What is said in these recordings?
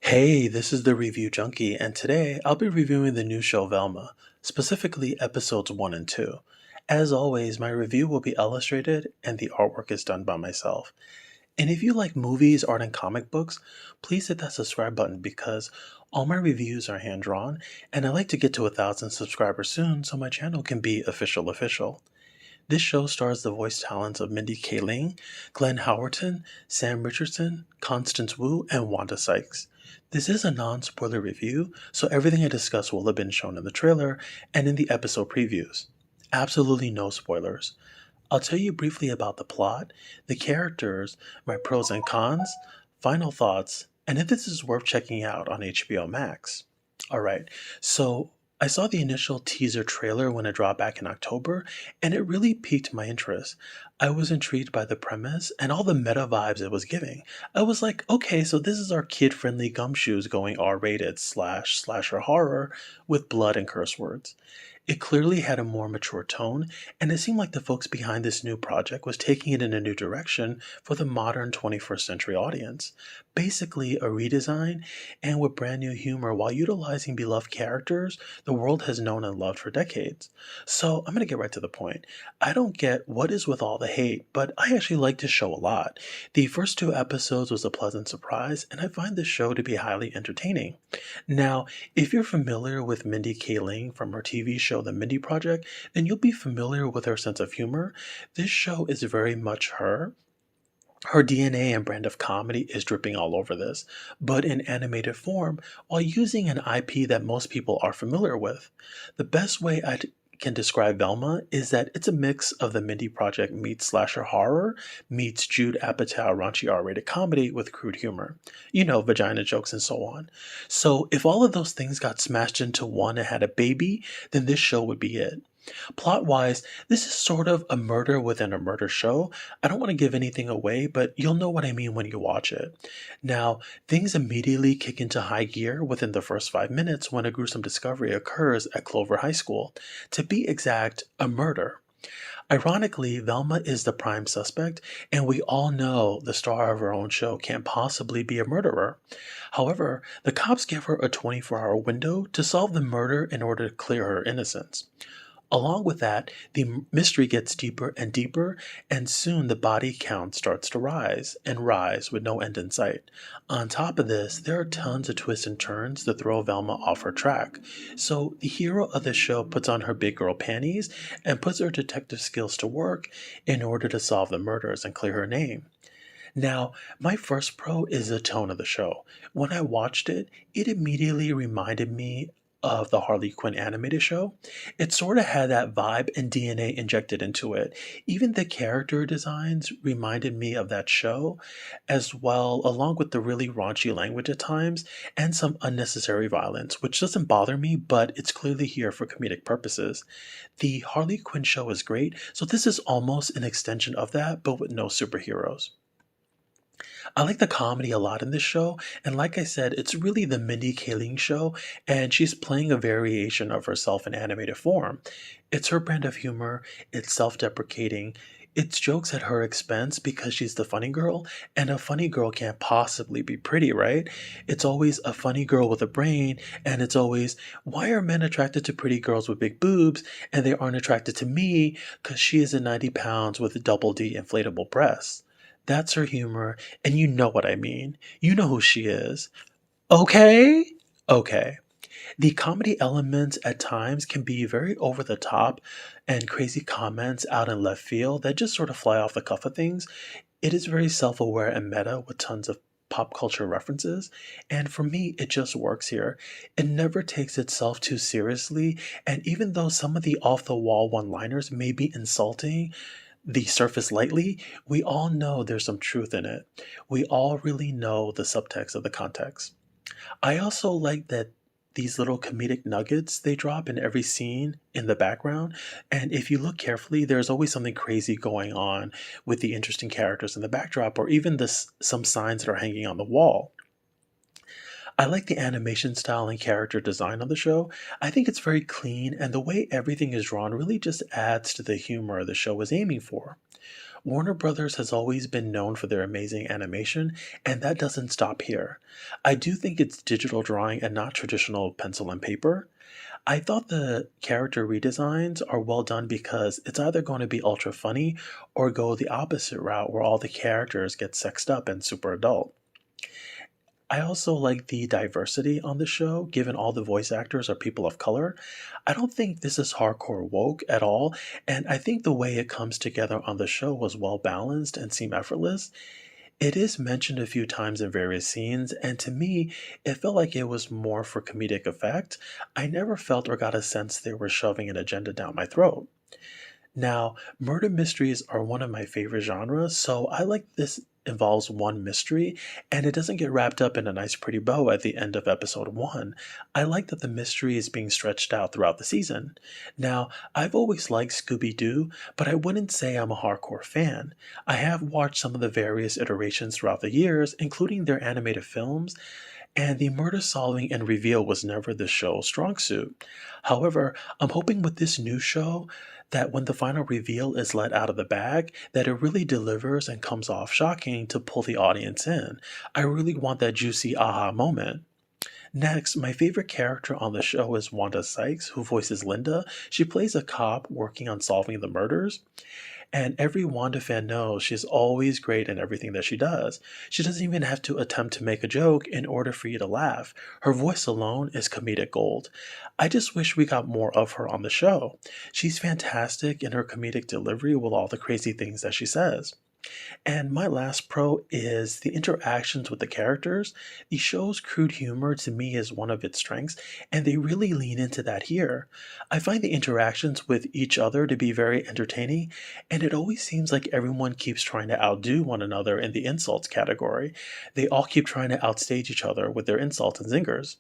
Hey, this is the Review Junkie, and today I'll be reviewing the new show Velma, specifically episodes 1 and 2. As always, my review will be illustrated and the artwork is done by myself. And if you like movies, art, and comic books, please hit that subscribe button because all my reviews are hand drawn, and I like to get to 1,000 subscribers soon so my channel can be official. This show stars the voice talents of Mindy Kaling, Glenn Howerton, Sam Richardson, Constance Wu, and Wanda Sykes. This is a non-spoiler review, so everything I discuss will have been shown in the trailer and in the episode previews. Absolutely no spoilers. I'll tell you briefly about the plot, the characters, my pros and cons, final thoughts, and if this is worth checking out on HBO Max. Alright, so I saw the initial teaser trailer when it dropped back in October, and it really piqued my interest. I was intrigued by the premise and all the meta vibes it was giving. I was like, okay, so this is our kid-friendly gumshoes going R-rated slash slasher horror with blood and curse words. It clearly had a more mature tone, and it seemed like the folks behind this new project was taking it in a new direction for the modern 21st century audience. Basically, a redesign and with brand new humor while utilizing beloved characters the world has known and loved for decades. So, I'm gonna get right to the point. I don't get what is with all the hate, but I actually like this show a lot. The first two episodes was a pleasant surprise, and I find this show to be highly entertaining. Now, if you're familiar with Mindy Kaling from her TV show The Mindy Project, then you'll be familiar with her sense of humor. This show is very much her. Her DNA and brand of comedy is dripping all over this, but in animated form while using an IP that most people are familiar with. The best way can describe Velma is that it's a mix of the Mindy Project meets slasher horror meets Jude Apatow raunchy R-rated comedy with crude humor. You know, vagina jokes and so on. So if all of those things got smashed into one and had a baby, then this show would be it. Plot wise, this is sort of a murder within a murder show. I don't want to give anything away, but you'll know what I mean when you watch it. Now, things immediately kick into high gear within the first 5 minutes when a gruesome discovery occurs at Clover High School. To be exact, a murder. Ironically, Velma is the prime suspect, and we all know the star of her own show can't possibly be a murderer. However, the cops give her a 24-hour window to solve the murder in order to clear her innocence. Along with that, the mystery gets deeper and deeper, and soon the body count starts to rise and rise with no end in sight. On top of this, there are tons of twists and turns to throw Velma off her track. So the hero of the show puts on her big girl panties and puts her detective skills to work in order to solve the murders and clear her name. Now, my first pro is the tone of the show. When I watched it, it immediately reminded me of the Harley Quinn animated show. It sort of had that vibe and DNA injected into it. Even the character designs reminded me of that show as well, along with the really raunchy language at times and some unnecessary violence, which doesn't bother me, but it's clearly here for comedic purposes. The Harley Quinn show is great, so this is almost an extension of that, but with no superheroes. I like the comedy a lot in this show, and like I said, it's really the Mindy Kaling show, and she's playing a variation of herself in animated form. It's her brand of humor, it's self-deprecating, it's jokes at her expense because she's the funny girl, and a funny girl can't possibly be pretty, right? It's always a funny girl with a brain, and it's always, why are men attracted to pretty girls with big boobs, and they aren't attracted to me because she is a 90 pounds with double D inflatable breasts? That's her humor, and you know what I mean. You know who she is. Okay? Okay. The comedy elements at times can be very over the top and crazy comments out in left field that just sort of fly off the cuff of things. It is very self aware and meta with tons of pop culture references, and for me, it just works here. It never takes itself too seriously, and even though some of the off the wall one liners may be insulting, the surface lightly, we all know there's some truth in it. We all really know the subtext of the context. I also like that these little comedic nuggets they drop in every scene in the background. And if you look carefully, there's always something crazy going on with the interesting characters in the backdrop, or even some signs that are hanging on the wall. I like the animation style and character design on the show. I think it's very clean, and the way everything is drawn really just adds to the humor the show is aiming for. Warner Brothers has always been known for their amazing animation, and that doesn't stop here. I do think it's digital drawing and not traditional pencil and paper. I thought the character redesigns are well done because it's either going to be ultra funny or go the opposite route where all the characters get sexed up and super adult. I also like the diversity on the show, given all the voice actors are people of color. I don't think this is hardcore woke at all, and I think the way it comes together on the show was well balanced and seemed effortless. It is mentioned a few times in various scenes, and to me, it felt like it was more for comedic effect. I never felt or got a sense they were shoving an agenda down my throat. Now, murder mysteries are one of my favorite genres, so I like this involves one mystery and it doesn't get wrapped up in a nice pretty bow at the end of episode 1. I like that the mystery is being stretched out throughout the season. Now, I've always liked Scooby Doo, but I wouldn't say I'm a hardcore fan. I have watched some of the various iterations throughout the years, including their animated films, and the murder solving and reveal was never the show's strong suit. However, I'm hoping with this new show that when the final reveal is let out of the bag, that it really delivers and comes off shocking to pull the audience in. I really want that juicy aha moment. Next, my favorite character on the show is Wanda Sykes, who voices Linda. She plays a cop working on solving the murders. And every Wanda fan knows she's always great in everything that she does. She doesn't even have to attempt to make a joke in order for you to laugh. Her voice alone is comedic gold. I just wish we got more of her on the show. She's fantastic in her comedic delivery with all the crazy things that she says. And my last pro is the interactions with the characters. The show's crude humor to me is one of its strengths, and they really lean into that here. I find the interactions with each other to be very entertaining, and it always seems like everyone keeps trying to outdo one another in the insults category. They all keep trying to outstage each other with their insults and zingers.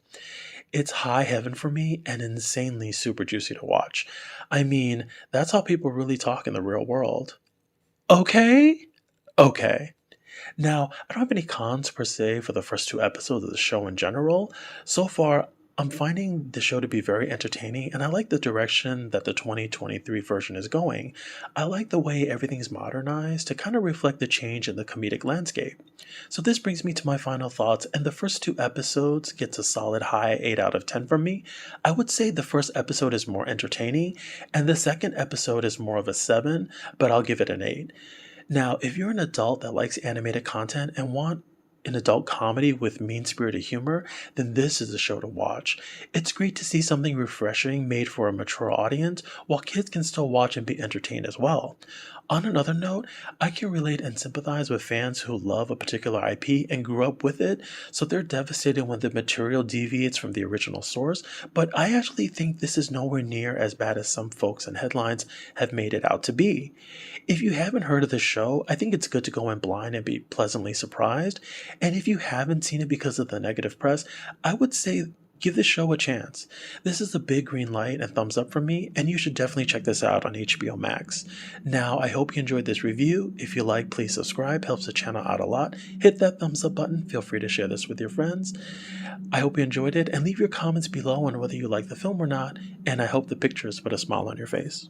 It's high heaven for me and insanely super juicy to watch. I mean, that's how people really talk in the real world. Okay? Okay. Now, I don't have any cons per se for the first 2 episodes of the show in general. So far, I'm finding the show to be very entertaining, and I like the direction that the 2023 version is going. I like the way everything's modernized to kind of reflect the change in the comedic landscape. So this brings me to my final thoughts, and the first 2 episodes gets a solid high 8 out of 10 from me. I would say the first episode is more entertaining, and the second episode is more of a 7, but I'll give it an 8. Now, if you're an adult that likes animated content and want an adult comedy with mean-spirited humor, then this is the show to watch. It's great to see something refreshing made for a mature audience, while kids can still watch and be entertained as well. On another note, I can relate and sympathize with fans who love a particular IP and grew up with it, so they're devastated when the material deviates from the original source, but I actually think this is nowhere near as bad as some folks and headlines have made it out to be. If you haven't heard of the show, I think it's good to go in blind and be pleasantly surprised, and if you haven't seen it because of the negative press, I would say give this show a chance. This is a big green light and thumbs up from me, and you should definitely check this out on HBO Max. Now, I hope you enjoyed this review. If you like, please subscribe, helps the channel out a lot. Hit that thumbs up button, feel free to share this with your friends. I hope you enjoyed it, and leave your comments below on whether you like the film or not, and I hope the pictures put a smile on your face.